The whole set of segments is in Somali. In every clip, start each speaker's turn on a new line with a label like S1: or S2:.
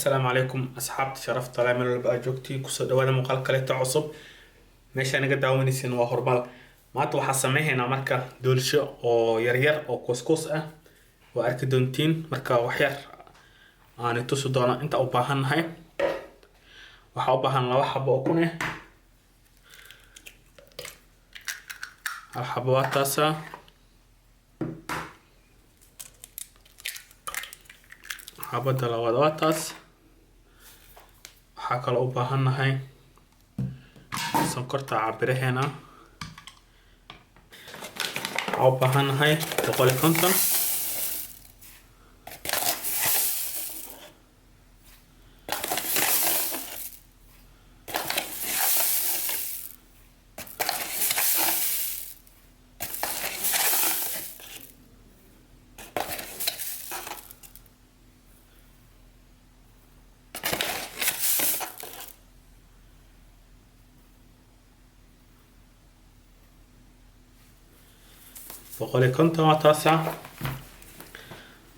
S1: السلام عليكم أصحاب شرفت طالع من اللي بقى joogtii kusoo dhawaada muuqaal kaleeto cusub meeshaan naga daawanaysiin waa hormal maanta waxaa sameeynaa marka doolsho oo yaryar oo kuskus ah waa arki doontiin marka wax yar aan tusi doono inta u baahannahay waxa u baahan laba xabo oo kun hal xabo waa taasa xabada labaad waa taas waxaa kaloo u baahannahay sonkorta cabiraheena waxaa u baahannahay 150 150 waa taasa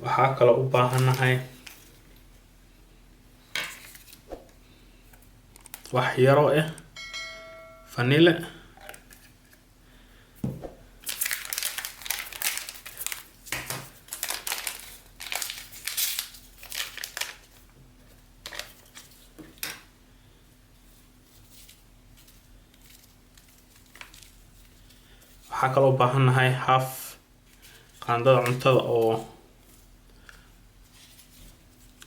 S1: waxaa kaloo u baahannahay wax yaro vanille waxaa kaloo u baahannahay half qaandada cuntada oo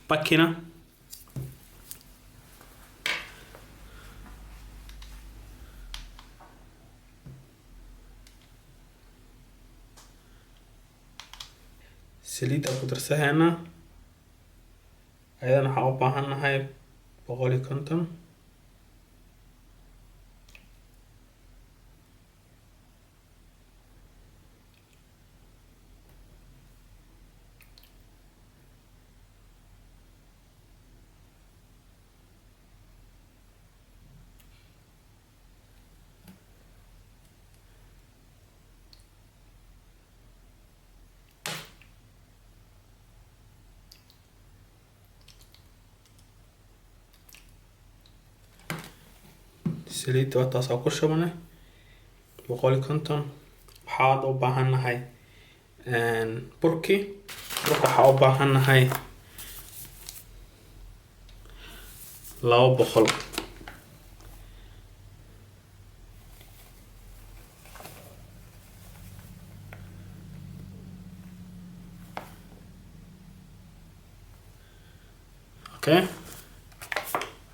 S1: bakina saliida ku darsaheena ayadana waxaa u baahannahay 150 saliid waa taas oo ku shubnay 150 waxaad u baahannahay burka waxaa u baahannahay 200 okay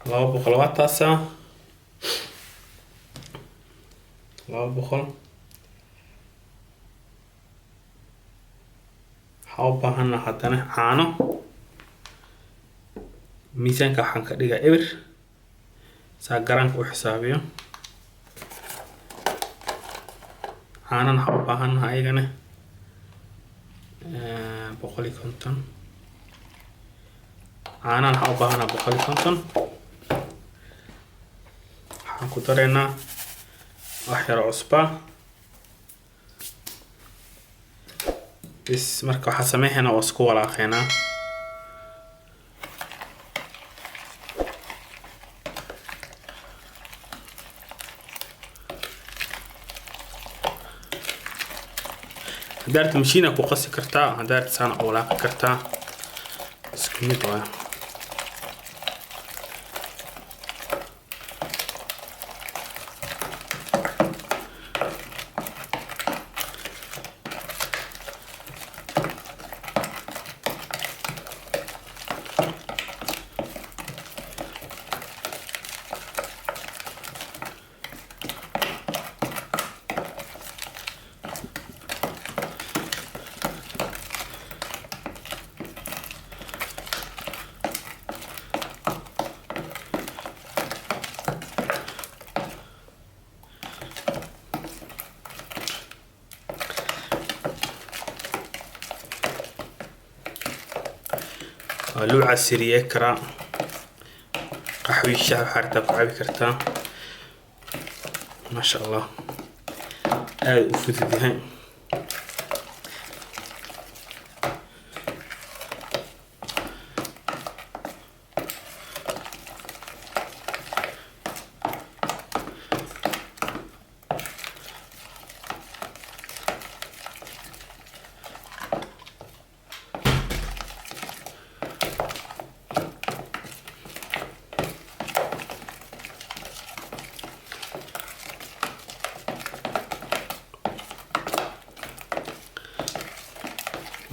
S1: 200 waa taasa 200 waxaa u baahannahay haddana caano miisaanka waxaan ka dhigaa eber saa garanka u xisaabiyo caanana waxaa u baahannahay ayagana 150 caanana waxaa u baahannahay 150 waxaan ku dareynaa wax yar cusba بس marka waxa sameeynaa waa isku walaaqeynaa hadaad mashiina ku qasi kartaa hadaad saan u walaaqi kartaa isku mid waa لو عسيرية كرا قحوي الشهر حارتها كعبي كرتا ما شاء الله هاي وفتدي هاي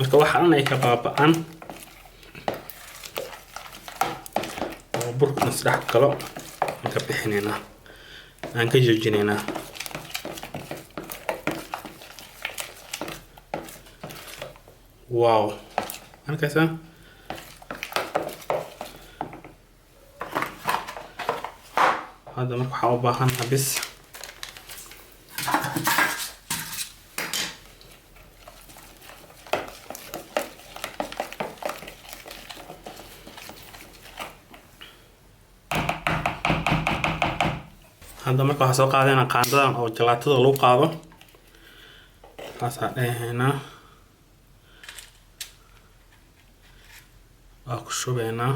S1: marka waxaan ay ka baaba'an oo burka nasdhax galo ka bixinayna aan ka joojinayna wow markaasa هذا marka waxaan u baahanaa bis هذا marka waxaan soo qaadana qaandadan oo jalaatada lagu qaado taasaan dhahaynaa waa ku shubaynaa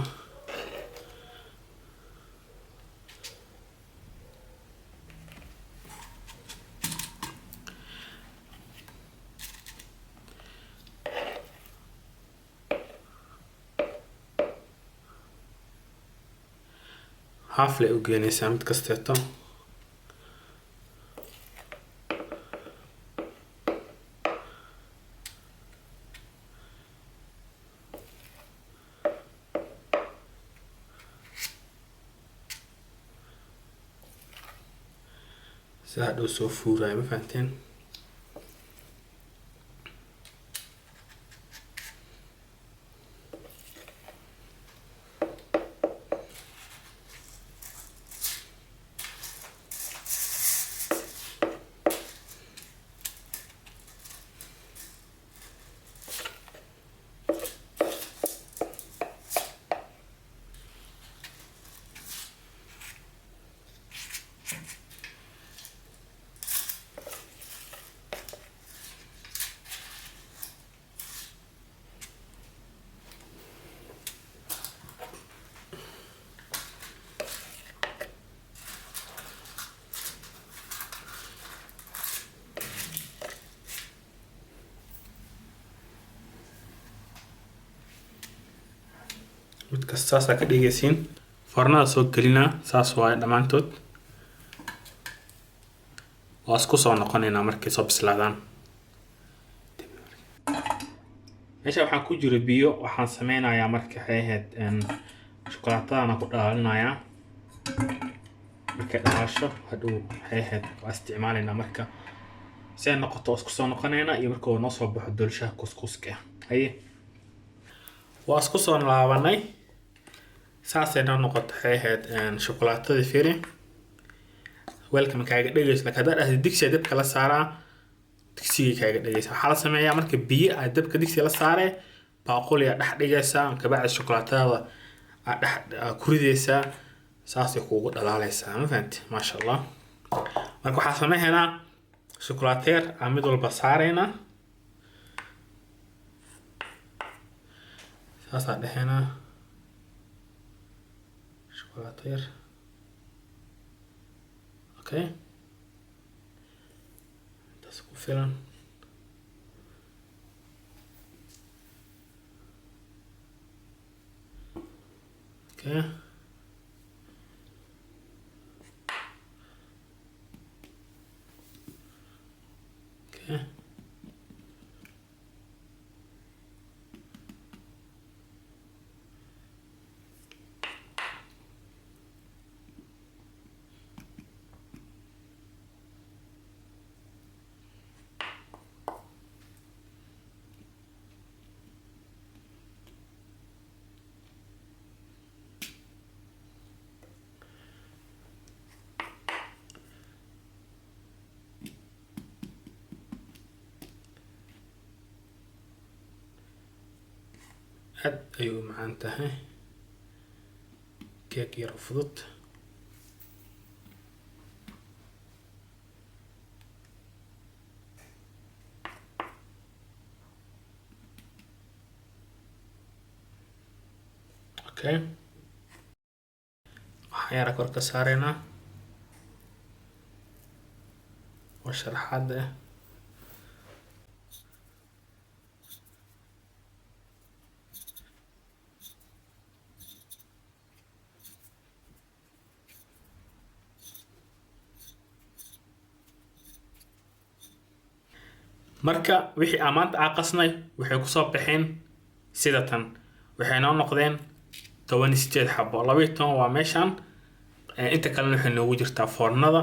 S1: half le u geynaysaa mid kasteeto si hadhow soo fuuraayo ma fahanteen mid kasta saas ka dhigaysiin farnada soo gelinaa saas waaye dhamaantood waa isku soo noqonaynaa markay soo bislaadaan meesha waxaan ku jiro biyo waxaan sameynayaa marka waxay ahayd shokolaatadana ku dhalaalinayaa markay dhalaasho hadhow waxay ahayd waa isticmaalaynaa marka si ay noqoto isku soo noqonaynaa iyo marka uu noo soo baxo doolshaha kuskuska haye waa isku soo laabanay saasay noo noqoto waxay ahayd shokolaatadii firi weelka makaaga dhagayso laakiin haddaad dhahdo digsiga dabka la saaraa digsigii kaaga dhagaysa waxaa la sameeyaa marka biyo aad dabka digsiga la saaree baaquli aad dhex dhigaysaa kabacdi shokolaatada aad dhex ku ridaysaa saasay kuugu dhalaalaysaa ma fahanti maasha allah marka waxaa sameeynaa shokolaateer aan mid walba saaraynaa saasaan dhahaynaa shokolaateer okay das ku filan okay okay aad ayuu macaan tahay keek yar oo fudud okay waxaan yara kor ka saaraynaa oo sharaxaad ah marka wixii amaanta aqasnay waxay ku soo baxeen sida tan waxay noo noqdeen 18 xabo 12 waa meeshan inta kale waxay noogu jirtaa foornada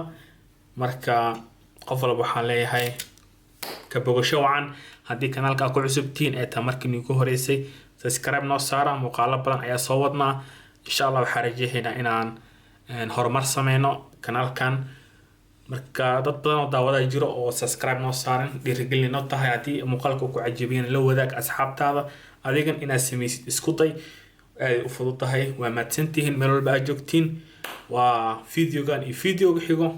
S1: marka qof walba waxaan leeyahay ka bogasho wacan haddii kanaalka ku cusubtiin ee tamarkii ugu horeysay subscribe noo saara muuqaalo badan ayaa soo wadnaa insha Allah waxaan rajaynaynaa inaan horumar sameyno kanaalkan marka dad badan oo daawada jiro oo subscribe noo saaran dhiirigelin noo tahay haddii muuqaalka ku cajabiyeen la wadaag asxaabtaada adigan inaad sameysid isku day ay u fududahay waa mahadsantihiin meel walba aad joogtiin waa videogan iyo videoga xigo